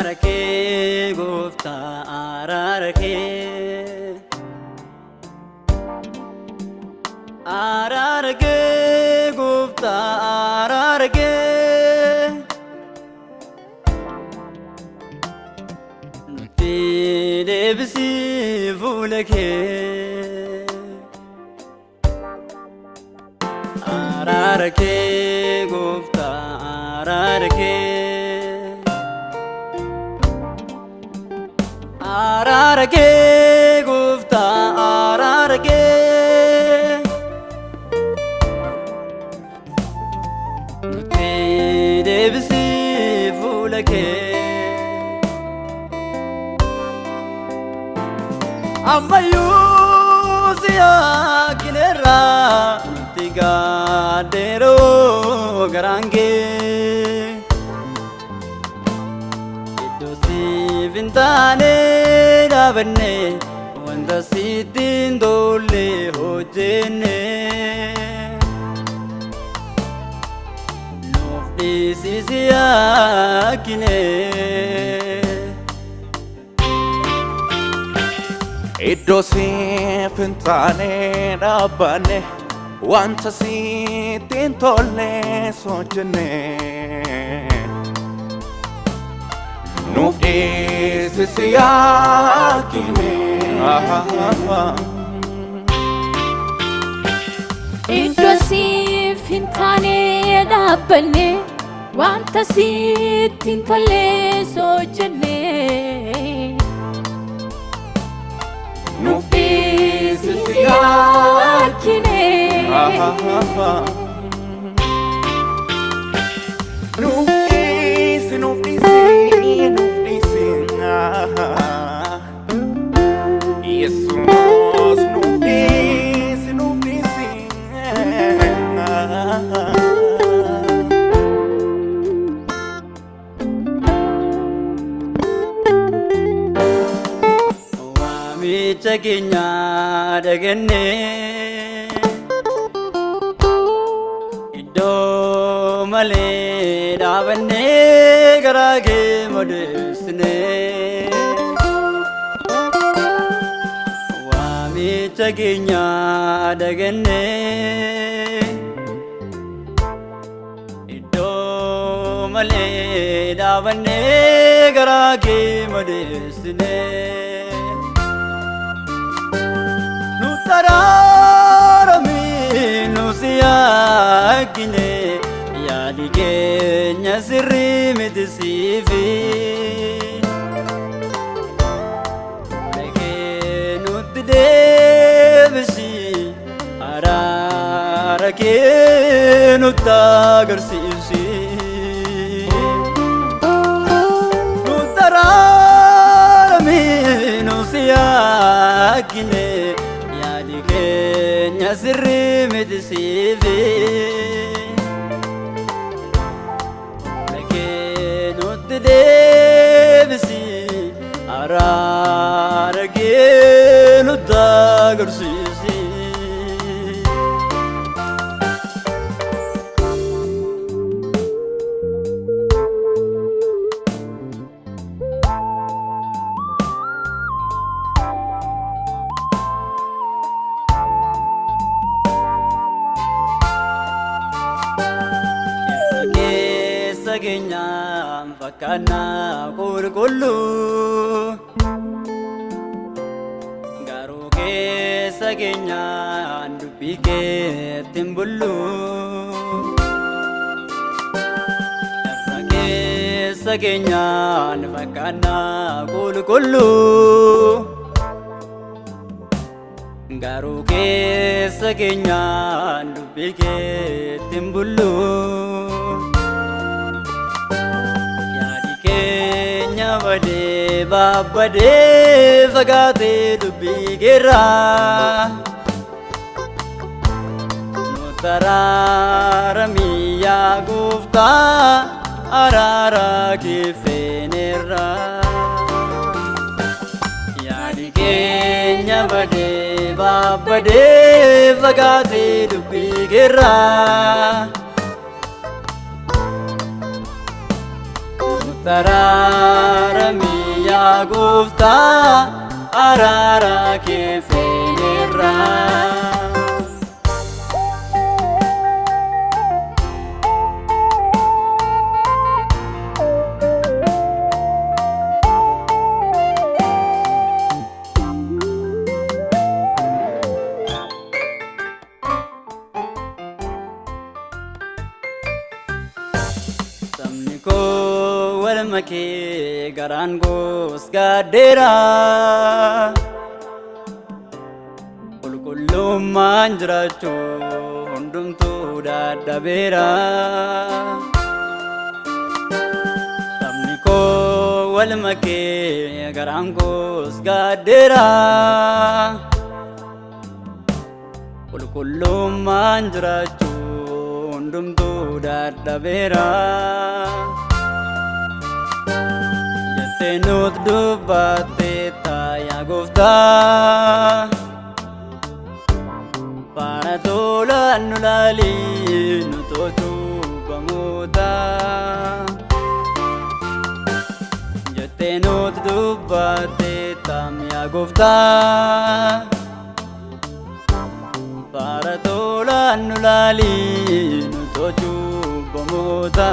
Ararake gofta ararake Ararake gofta ararake Nuti debsi fulake Ararake gofta ararake Ararake gofta ararake Nuti debsi fulake Ammayu siya kinera Nuti gadero garange Vintane davne wanda sitin dole hojene Nofdi sisiya kine Iddosi vintane davne wanda sitin dole hojene Nufti sisiyakine Iddosi vintane davne wanta sitin dole hojene Nufti sisiyakine Nufti Jesus Nufti Wami chakinya dagane Iddo male davane garage modesne Wami chakinya dagane Iddo male davane garage modesne Nutararami nusiyakine Yadi kenya sirri mitisifi Leke nuti debisi Ararake nutagarsiisi Nutararami nusiyakine Kenya sirri mitisifi Leke nuti debisi Ararake nutagarsiisi Sagenyam fakana kulkulu Garu ke sagenyan dubi ke timbulu Erra ke sagenyan fakana kulkulu Garu ke sagenyan dubi ke timbulu Bade babade fagate dubbi gera Nutararami ya gofta ararake fenera Yadi kenya bade babade fagate dubbi gera Nutararami gooftaa araara kee feenerra. Sabni koo wal makee garaan koos gaaddeera. Qulqullummaan jiraachuu hundumtuu dadhabeera. Sabni koo wal makee garaan koos gaaddeera. Qulqullummaan jiraachuu hundumtuu dadhabeera. Jettee nuti dubbatte yaa gooftaa. Faana tolaan nu laali nu tolchuu bamoota. Jettee nuti dubbatte yaa gooftaa. Faana tolaan nu laali nu tolchuu bamoota.